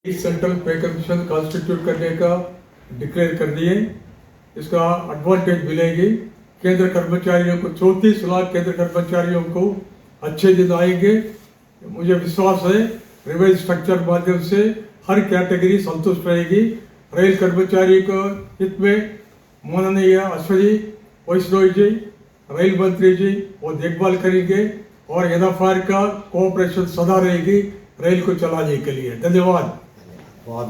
Central पे commission constitute करने का डिक्लेयर कर दिए। इसका एडवांटेज मिलेगी केंद्र कर्मचारियों को, 34 लाख केंद्र कर्मचारियों को अच्छे दिन आएंगे। मुझे विश्वास है रिवाइज स्ट्रक्चर माध्यम से हर कैटेगरी संतुष्ट रहेगी। रेल कर्मचारी को हित में माननीय अश्विनी वैष्णव जी, रेल मंत्री जी वो देखभाल करेंगे और एनएफआर का कोऑपरेशन सदा रहेगी रेल को चलाने के लिए। धन्यवाद। बहुत